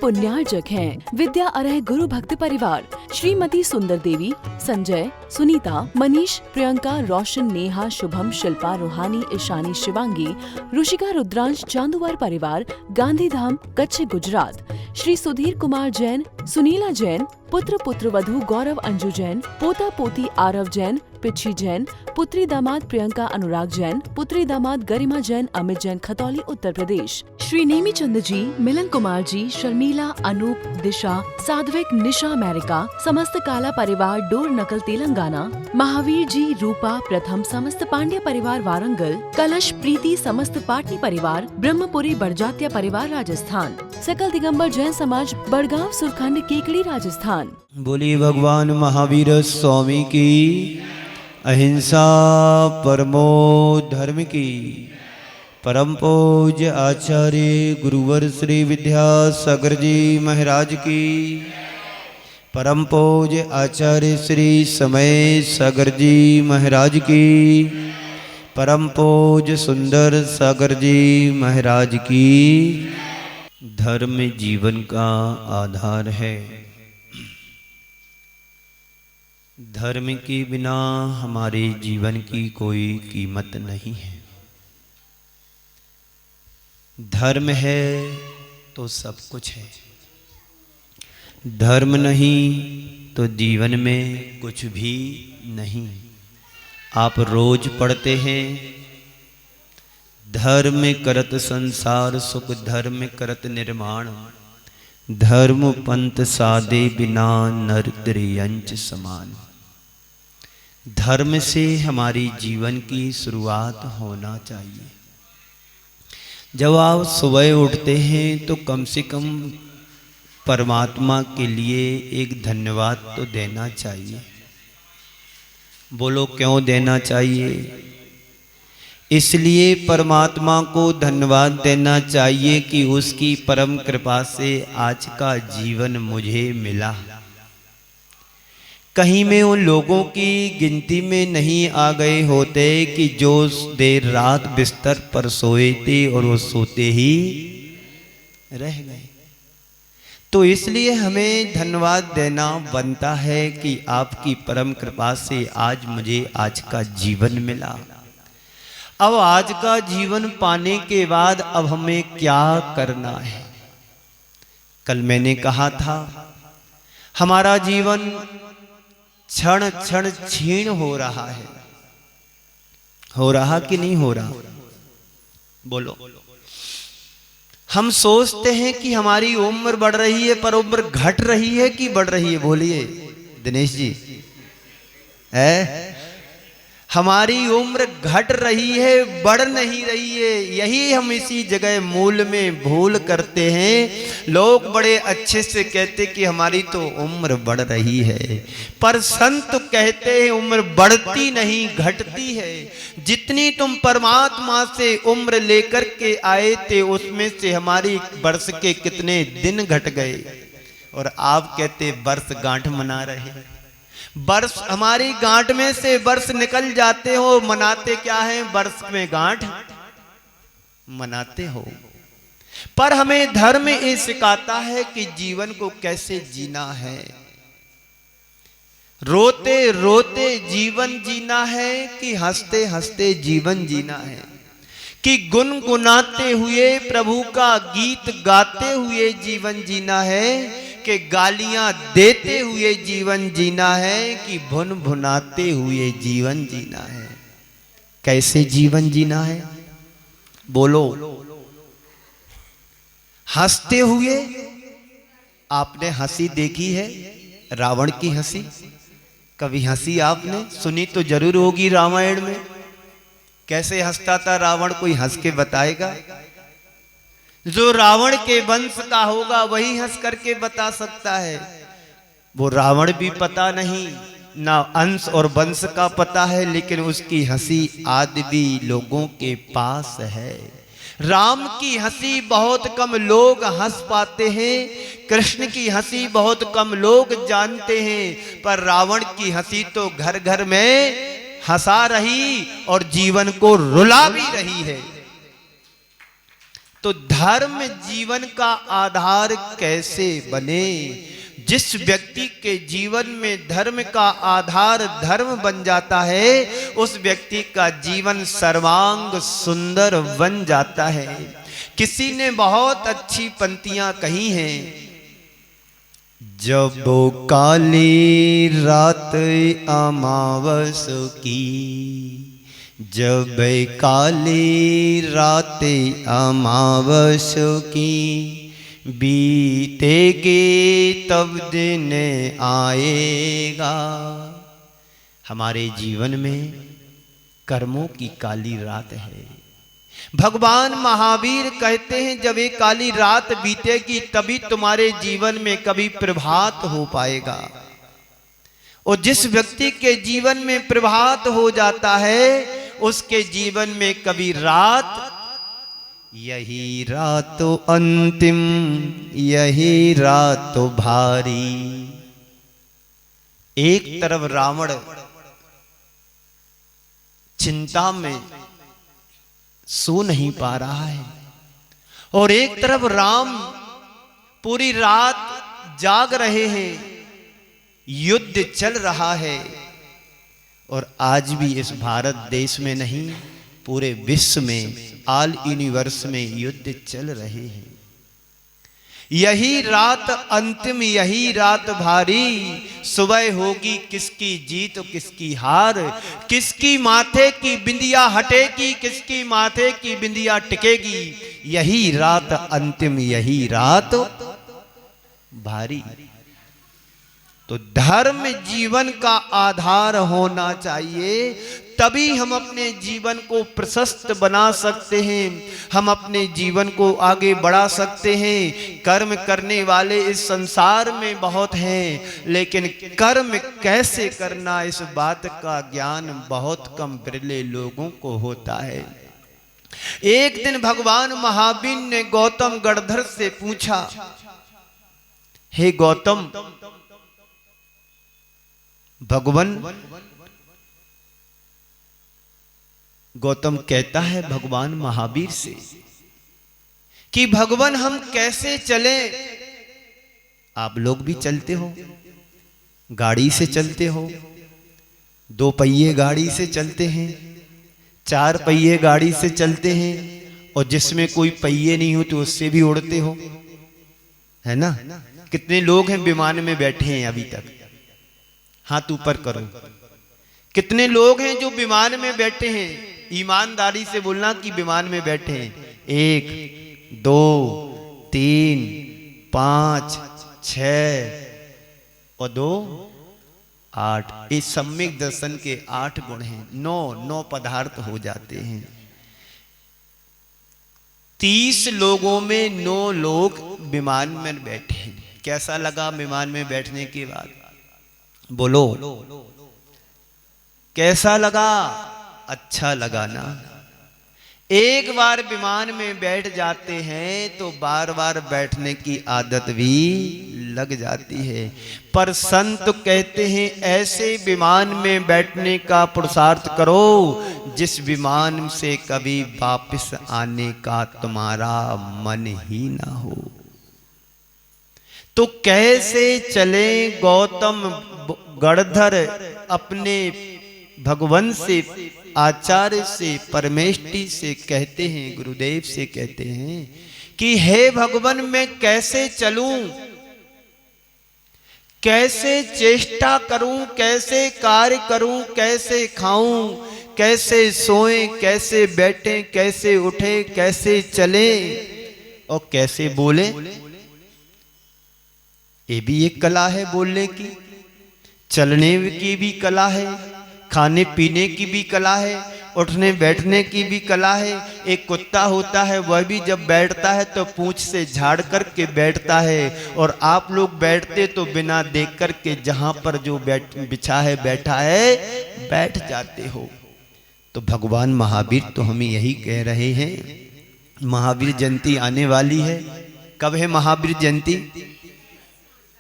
पुण्यार्जक हैं विद्या अरह गुरु भक्त परिवार श्रीमती सुंदर देवी, संजय, सुनीता, मनीष, प्रियंका, रोशन, नेहा, शुभम, शिल्पा, रूहानी, ईशानी, शिवांगी, ऋषिका, रुद्रांश, चांदुवार परिवार, गांधीधाम, कच्छ, गुजरात। श्री सुधीर कुमार जैन, सुनीला जैन, पुत्र पुत्रवधू गौरव अंजू जैन, पोता पोती आरव जैन, पिच्छी जैन, पुत्री दामाद प्रियंका अनुराग जैन, पुत्री दामाद गरिमा जैन, अमित जैन, खतौली, उत्तर प्रदेश। श्री नेमी चंद जी, मिलन कुमार जी, शर्मिला, अनूप, दिशा, साध्विक, निशा, अमेरिका, समस्त काला परिवार, डोर नकल, तेलंगाना। महावीर जी, रूपा, प्रथम, समस्त पांड्या परिवार, वारंगल। कलश, प्रीति, समस्त पाटनी परिवार, ब्रह्मपुरी, बड़जात्या परिवार, राजस्थान। सकल दिगंबर जैन समाज, बड़गांव, सुरखंड, केकड़ी, राजस्थान। बोली भगवान महावीर स्वामी की, अहिंसा परमो धर्म की। परम पूज्य आचार्य गुरुवर श्री विद्यासागर जी महाराज की। परम पूज्य आचार्य श्री समय सागर जी महाराज की। परम पूज्य सुंदर सागर जी महाराज की। धर्म जीवन का आधार है। धर्म के बिना हमारे जीवन की कोई कीमत नहीं है। धर्म है तो सब कुछ है। धर्म नहीं तो जीवन में कुछ भी नहीं। आप रोज पढ़ते हैं, धर्म करत संसार सुख, धर्म करत निर्माण, धर्म पंथ साधे बिना नर त्रियंच समान। धर्म से हमारी जीवन की शुरुआत होना चाहिए। जब आप सुबह उठते हैं तो कम से कम परमात्मा के लिए एक धन्यवाद तो देना चाहिए। बोलो क्यों देना चाहिए? इसलिए परमात्मा को धन्यवाद देना चाहिए कि उसकी परम कृपा से आज का जीवन मुझे मिला। कहीं में उन लोगों की गिनती में नहीं आ गए होते कि जो देर रात बिस्तर पर सोए थे और वो सोते ही रह गए। तो इसलिए हमें धन्यवाद देना बनता है कि आपकी परम कृपा से आज मुझे आज का जीवन मिला। अब आज का जीवन पाने के बाद अब हमें क्या करना है? कल मैंने कहा था हमारा जीवन क्षण क्षण क्षीण हो रहा है। हो रहा कि नहीं हो रहा? बोलो। हम सोचते हैं कि हमारी उम्र बढ़ रही है, पर उम्र घट रही है कि बढ़ रही है? बोलिए दिनेश जी। है हमारी उम्र घट रही है, बढ़ नहीं रही है। यही हम इसी जगह मूल में भूल करते हैं। लोग बड़े अच्छे से कहते कि हमारी तो उम्र बढ़ रही है, पर संत कहते हैं उम्र बढ़ती नहीं घटती है। जितनी तुम परमात्मा से उम्र लेकर के आए थे उसमें से हमारी वर्ष के कितने दिन घट गए, और आप कहते वर्ष गांठ मना रहे। वर्ष हमारी गांठ में से वर्ष निकल जाते हो, मनाते क्या है? वर्ष में गांठ मनाते हो। पर हमें धर्म ये सिखाता है कि जीवन को कैसे जीना है। रोते रोते जीवन जीना है कि हंसते हंसते जीवन जीना है, कि गुनगुनाते हुए प्रभु का गीत गाते हुए जीवन जीना है, कि गालियां देते हुए जीवन जीना है, कि भुन भुनाते हुए जीवन जीना है। कैसे जीवन जीना है? बोलो। हंसते हुए। आपने हंसी देखी है? रावण की हंसी कभी हंसी आपने सुनी तो जरूर होगी रामायण में। कैसे हंसता था रावण? कोई हंस के बताएगा? जो रावण के वंश का होगा वही हंस करके बता सकता है। वो रावण भी पता नहीं, ना अंश और वंश का पता है, लेकिन उसकी हंसी आज भी लोगों के पास है। राम की हंसी बहुत कम लोग हंस पाते हैं, कृष्ण की हंसी बहुत कम लोग जानते हैं, पर रावण की हंसी तो घर घर में हंसा रही और जीवन को रुला भी रही है। तो धर्म जीवन का आधार कैसे बने? जिस व्यक्ति के जीवन में धर्म का आधार धर्म बन जाता है, उस व्यक्ति का जीवन सर्वांग सुंदर बन जाता है। किसी ने बहुत अच्छी पंक्तियां कही हैं, जब काली रात अमावस की, जब काली रात अमावस की, बीतेगी तब दिन आएगा। हमारे जीवन में कर्मों की काली रात है। भगवान महावीर कहते हैं जब ये काली रात बीतेगी तभी तुम्हारे जीवन में कभी प्रभात हो पाएगा। और जिस व्यक्ति के जीवन में प्रभात हो जाता है उसके जीवन में कभी रात, यही रात तो अंतिम, यही रात तो भारी। एक तरफ रावण चिंता में सो नहीं पा रहा है और एक तरफ राम पूरी रात जाग रहे हैं, युद्ध चल रहा है। और आज भी इस भारत देश में नहीं, पूरे विश्व में, ऑल यूनिवर्स में युद्ध चल रहे हैं। यही रात अंतिम, यही रात भारी, सुबह होगी किसकी जीत किसकी हार, किसकी माथे की बिंदिया हटेगी, किसकी माथे की बिंदिया टिकेगी। यही रात अंतिम, यही रात भारी। तो धर्म जीवन का आधार होना चाहिए, तभी हम अपने जीवन को प्रशस्त बना सकते हैं, हम अपने जीवन को आगे बढ़ा सकते हैं। कर्म करने वाले इस संसार में बहुत हैं, लेकिन कर्म कैसे करना इस बात का ज्ञान बहुत कम बिरले लोगों को होता है। एक दिन भगवान महावीर ने गौतम गणधर से पूछा, हे गौतम, भगवान, गौतम कहता है भगवान महावीर से कि भगवान हम कैसे चले? आप लोग भी चलते हो, गाड़ी से चलते हो, 2 पहिए गाड़ी से चलते हैं, 4 पहिए गाड़ी से चलते हैं, और जिसमें कोई पहिए नहीं हो तो उससे भी उड़ते हो, है ना? कितने लोग हैं विमान में बैठे हैं अभी तक? हाथ ऊपर करो। कितने लोग हैं जो विमान में बैठे हैं? ईमानदारी से बोलना कि विमान में बैठे हैं। 1 2 3 5 6 और 2 8। इस सम्यक दर्शन के 8 गुण हैं। 9 पदार्थ हो जाते हैं। 30 लोगों में 9 लोग विमान में बैठे हैं। कैसा लगा विमान में बैठने के बाद? बोलो, कैसा लगा? अच्छा लगा ना? एक बार विमान में बैठ जाते हैं तो बार बार बैठने की आदत भी लग जाती है। पर संत कहते हैं ऐसे विमान में बैठने का पुरुषार्थ करो जिस विमान से कभी वापस आने का तुम्हारा मन ही ना हो। तो कैसे चले गौतम गणधर अपने भगवान से, आचार्य से, परमेष्टि से कहते हैं, गुरुदेव से कहते हैं कि हे भगवान मैं कैसे चलूं, कैसे चेष्टा करूं, कैसे कार्य करूं, कैसे खाऊं, कैसे सोएं, कैसे बैठें, कैसे उठे, कैसे चले और कैसे बोले। ये भी एक कला है बोलने की, चलने की भी कला है, खाने पीने की भी कला है, उठने बैठने की भी कला है। एक कुत्ता होता है वह भी जब बैठता है तो पूंछ से झाड़ करके बैठता है, और आप लोग बैठते तो बिना देख करके जहां पर जो बिछा है बैठा है बैठ जाते हो। तो भगवान महावीर तो हमें यही कह रहे हैं। महावीर जयंती आने वाली है। कब है महावीर जयंती?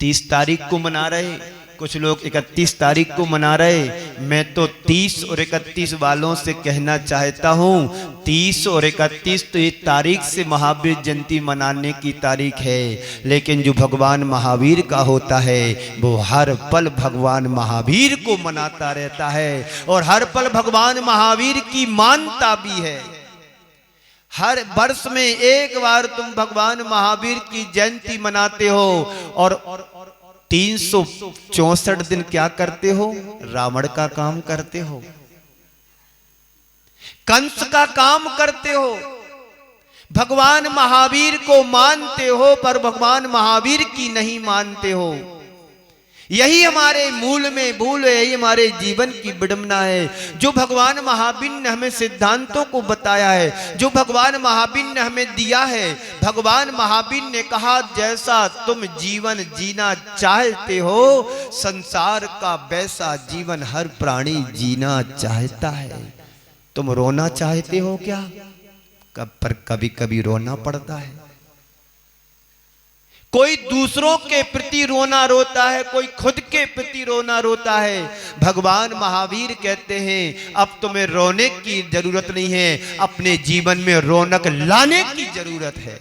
30 तारीख को मना रहे। कुछ लोग 31 तारीख को मना रहे, मैं तो 30 और 31 वालों से कहना चाहता हूं, 30 और 31 तो ये तारीख से महावीर जयंती मनाने की तारीख है, लेकिन जो भगवान महावीर का होता है वो हर पल भगवान महावीर को मनाता रहता है और हर पल भगवान महावीर की मानता भी है। हर वर्ष में एक बार तुम भगवान महावीर की जयंती मनाते हो और 364 दिन क्या करते हो? रावण का काम करते हो, कंस का काम करते हो, भगवान महावीर को मानते हो पर भगवान महावीर की नहीं मानते हो। यही हमारे मूल में भूल है, यही हमारे जीवन की विडंबना है। जो भगवान महावीर ने हमें सिद्धांतों को बताया है, जो भगवान महावीर ने हमें दिया है, भगवान महावीर ने कहा जैसा तुम जीवन जीना चाहते हो संसार का वैसा जीवन हर प्राणी जीना चाहता है। तुम रोना चाहते हो क्या? पर कभी कभी रोना पड़ता है। कोई दूसरों के प्रति रोना रोता है, कोई खुद के प्रति रोना रोता है। भगवान महावीर कहते हैं अब तुम्हें रोने की जरूरत नहीं है, अपने जीवन में रौनक लाने की जरूरत है।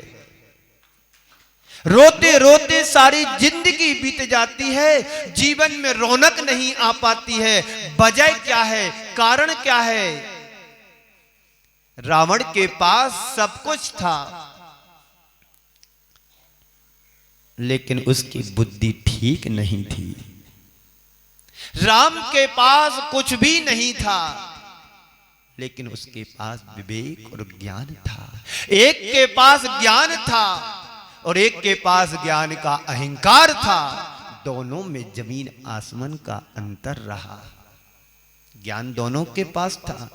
रोते रोते सारी जिंदगी बीत जाती है, जीवन में रौनक नहीं आ पाती है। वजह क्या है? कारण क्या है? रावण के पास सब कुछ था लेकिन उसकी बुद्धि ठीक नहीं थी। राम के पास कुछ भी नहीं था लेकिन उसके पास विवेक और ज्ञान था। एक के पास ज्ञान था और एक के पास ज्ञान का अहंकार था। दोनों में जमीन आसमान का अंतर रहा। ज्ञान दोनों के पास था।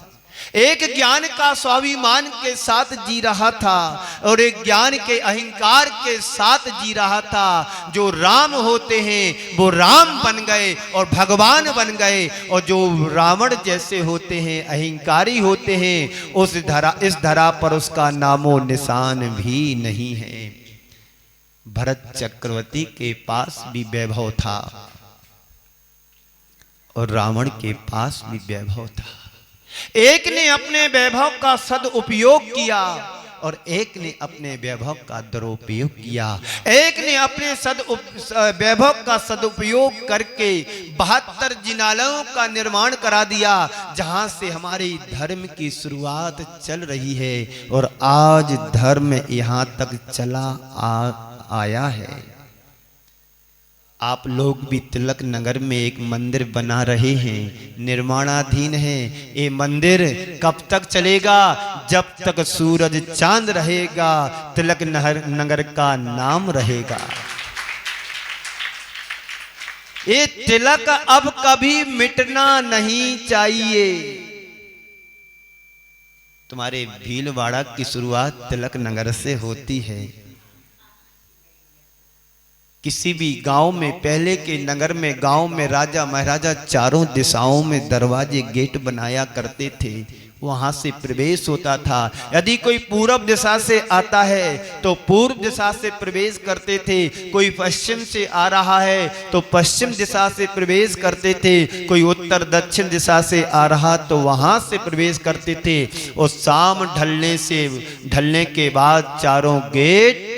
एक ज्ञान का स्वाभिमान के साथ जी रहा था और एक ज्ञान के अहंकार के साथ जी रहा था। जो राम होते हैं वो राम बन गए और भगवान बन गए, और जो रावण जैसे होते हैं, अहंकारी होते हैं, इस धरा पर उसका नामो निशान भी नहीं है। भरत चक्रवर्ती के पास भी वैभव था और रावण के पास भी वैभव था। एक ने अपने वैभव का सदुपयोग किया और एक ने अपने वैभव का दुरुपयोग किया। एक ने अपने वैभव का सदुपयोग करके 72 जिनालयों का निर्माण करा दिया, जहां से हमारे धर्म की शुरुआत चल रही है और आज धर्म यहां तक चला आया है। आप लोग भी तिलक नगर में एक मंदिर बना रहे हैं, निर्माणाधीन है। ये मंदिर कब तक चलेगा? जब तक सूरज चांद रहेगा तिलक नगर का नाम रहेगा। ये तिलक अब कभी मिटना नहीं चाहिए। तुम्हारे भीलवाड़ा की शुरुआत तिलक नगर से होती है। किसी भी गांव में, पहले के नगर में, गांव में राजा महाराजा चारों दिशाओं में दरवाजे गेट बनाया करते थे, वहां से प्रवेश होता था। यदि कोई पूर्व दिशा से आता है तो पूर्व दिशा से प्रवेश करते थे, कोई पश्चिम से आ रहा है तो पश्चिम दिशा से प्रवेश करते थे, कोई उत्तर दक्षिण दिशा से आ रहा तो वहां से प्रवेश करते थे। और शाम ढलने के बाद चारों गेट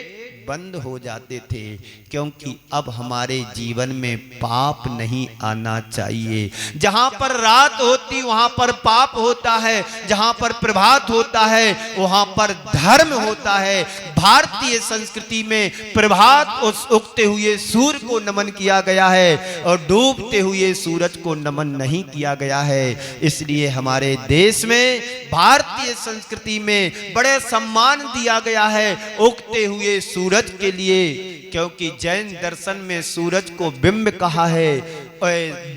बंद हो जाते थे, क्योंकि अब हमारे जीवन में पाप नहीं आना चाहिए। जहां पर रात होती वहां पर पाप होता है, जहां पर प्रभात होता है वहां पर धर्म होता है। भारतीय संस्कृति में प्रभात उस उगते हुए सूर्य को नमन किया गया है और डूबते हुए सूरज को नमन नहीं किया गया है। इसलिए हमारे देश में भारतीय संस्कृति में बड़े सम्मान दिया गया है उगते हुए सूरज के लिए, क्योंकि जैन दर्शन में सूरज को बिंब कहा है,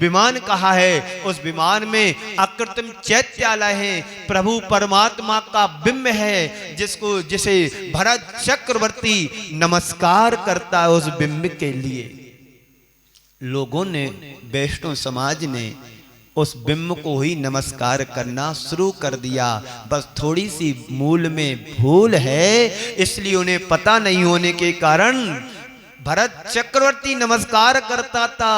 विमान कहा है। उस विमान में अकृत्रिम चैत्यालय है, प्रभु परमात्मा का बिंब है, जिसे भरत चक्रवर्ती नमस्कार करता है। उस बिंब के लिए लोगों ने, वैष्णव समाज ने उस बिंब को ही नमस्कार करना शुरू कर दिया। बस थोड़ी सी मूल में भूल है, इसलिए उन्हें पता नहीं होने के कारण भरत चक्रवर्ती नमस्कार करता था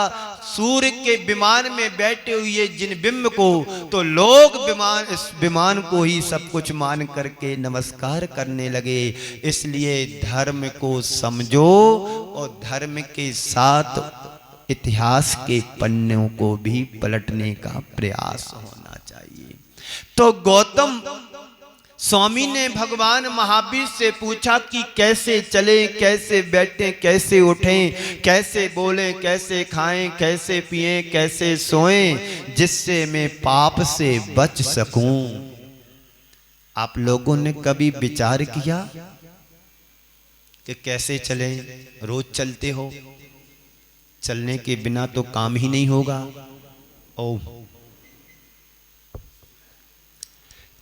सूर्य के विमान में बैठे हुए जिन बिंब को, तो लोग इस विमान को ही सब कुछ मान करके नमस्कार करने लगे। इसलिए धर्म को समझो और धर्म के साथ इतिहास के पन्नों को भी पलटने का प्रयास होना चाहिए। तो गौतम स्वामी ने भगवान महावीर से पूछा कि कैसे चले, कैसे बैठें, कैसे उठें, कैसे बोलें, कैसे खाएं, कैसे पिएं, कैसे सोएं, जिससे मैं पाप से बच सकूं। आप लोगों ने कभी विचार किया कि कैसे चलें? रोज चलते हो, चलने के बिना तो काम ही नहीं होगा। ओ,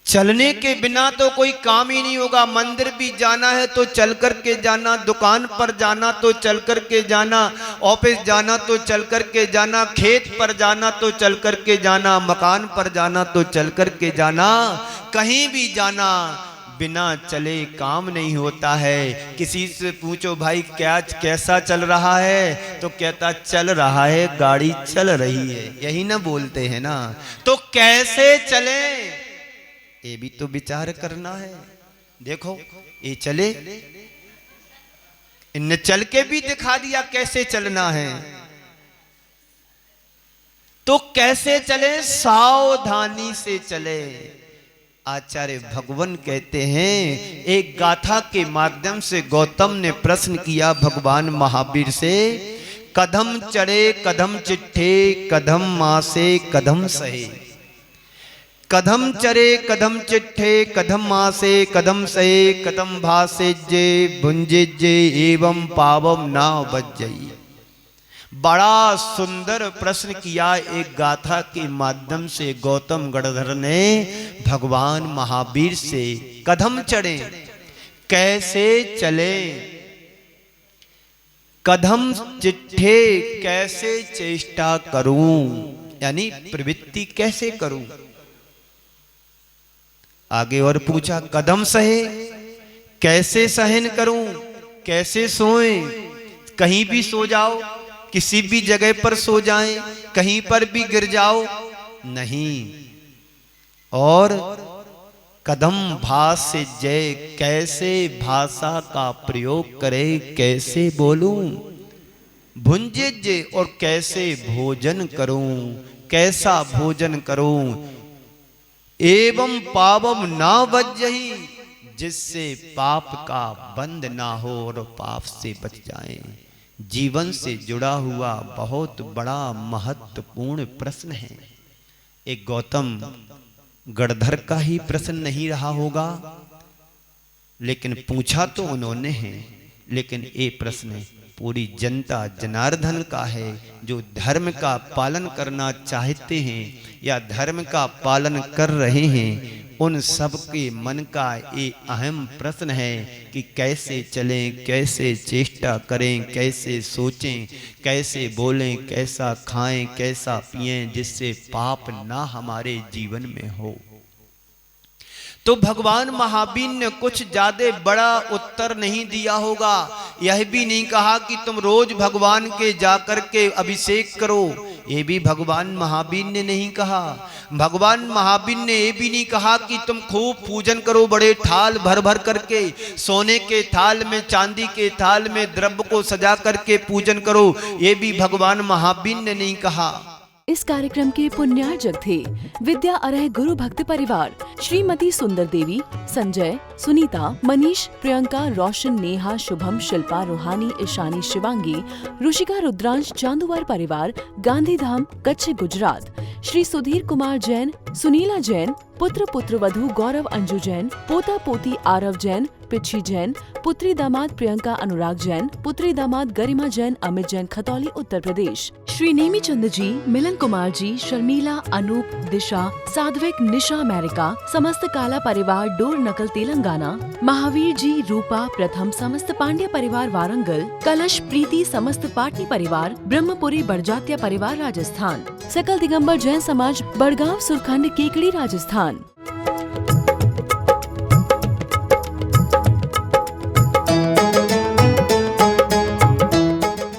चलने के बिना तो कोई काम ही नहीं होगा। मंदिर भी जाना है तो चल कर के जाना, दुकान पर जाना तो चल कर के जाना, ऑफिस जाना तो चल कर के जाना, खेत पर जाना तो चल कर के जाना, मकान पर जाना तो चल कर के जाना, कहीं भी जाना बिना चले काम नहीं होता है। किसी से पूछो भाई क्या कैसा चल रहा है, तो कहता चल रहा है, गाड़ी चल रही है। यही ना बोलते हैं ना। तो कैसे चले, ये भी तो विचार करना है। देखो ये चले, इनने चल के भी दिखा दिया कैसे चलना है। तो कैसे चले? सावधानी से चले। आचार्य भगवान कहते हैं, एक गाथा के माध्यम से गौतम ने प्रश्न किया भगवान महावीर से, कदम चढ़े कदम चिट्ठे, कदम मासे कदम सहे। कदम चरे कदम चिट्ठे, कदम मासे कदम सहे, कदम भासे जे भुंजे जे एवं पावम ना बज्जई। बड़ा सुंदर प्रश्न किया एक गाथा के माध्यम से गौतम गणधर ने भगवान महावीर से। कदम चढ़े, कैसे चले? कदम चिट्ठे, कैसे चेष्टा करूं, यानी प्रवृत्ति कैसे करूं। आगे और पूछा कदम सहे, कैसे सहन करूं, कैसे सोएं? कहीं भी सो जाओ, किसी भी जगह पर सो जाएं, कहीं पर भी गिर जाओ, नहीं। और कदम भाषे जय, कैसे भाषा का प्रयोग करे, कैसे बोलूं। भुंजे जे, और कैसे भोजन करूं, कैसा भोजन करूं। एवं पावम ना बज्जहि, जिससे पाप का बंध ना हो और पाप से बच जाएं। जीवन से जुड़ा हुआ बहुत बड़ा महत्वपूर्ण प्रश्न है। एक गौतम गणधर का ही प्रश्न नहीं रहा होगा, लेकिन पूछा तो उन्होंने है, लेकिन ये प्रश्न पूरी जनता जनार्दन का है, जो धर्म का पालन करना चाहते हैं या धर्म का पालन कर रहे हैं। उन सब के मन का ये अहम प्रश्न है कि कैसे चलें, कैसे चेष्टा करें, कैसे सोचें, कैसे बोलें, कैसा खाएं, कैसा पिएं, जिससे पाप ना हमारे जीवन में हो। तो भगवान महावीर ने कुछ ज्यादा बड़ा उत्तर नहीं दिया होगा। यह भी नहीं कहा कि तुम रोज भगवान के जाकर के अभिषेक करो, ये भी भगवान महावीर ने नहीं कहा। भगवान महावीर ने ये भी नहीं कहा कि तुम खूब पूजन करो, बड़े थाल भर भर करके, सोने के थाल में, चांदी के थाल में द्रव्य को सजा करके पूजन करो, ये भी भगवान महावीर ने नहीं कहा। इस कार्यक्रम के पुण्यार्जक थे विद्या अरह गुरु भक्त परिवार, श्रीमती सुंदर देवी, संजय, सुनीता, मनीष, प्रियंका, रोशन, नेहा, शुभम, शिल्पा, रूहानी, ईशानी, शिवांगी, रुशिका, रुद्रांश, चांदुवार परिवार, गांधीधाम, कच्छ, गुजरात। श्री सुधीर कुमार जैन, सुनीला जैन, पुत्र पुत्रवधू गौरव अंजू जैन, पोता पोती आरव जैन, पिच्छी जैन, पुत्री दामाद प्रियंका अनुराग जैन, पुत्री दामाद गरिमा जैन, अमित जैन, खतौली, उत्तर प्रदेश। श्री नेमी चंद जी, मिलन कुमार जी, शर्मिला, अनूप, दिशा, साध्विक, निशा, अमेरिका, समस्त काला परिवार, डोर नकल, तेलंगाना। महावीर जी, रूपा, प्रथम, समस्त पांड्या परिवार, वारंगल। कलश, प्रीति, समस्त पाटनी परिवार, ब्रह्मपुरी बड़जात्या परिवार, राजस्थान। सकल दिगंबर जैन समाज, बड़गांव, सुरखंड, केकड़ी, राजस्थान।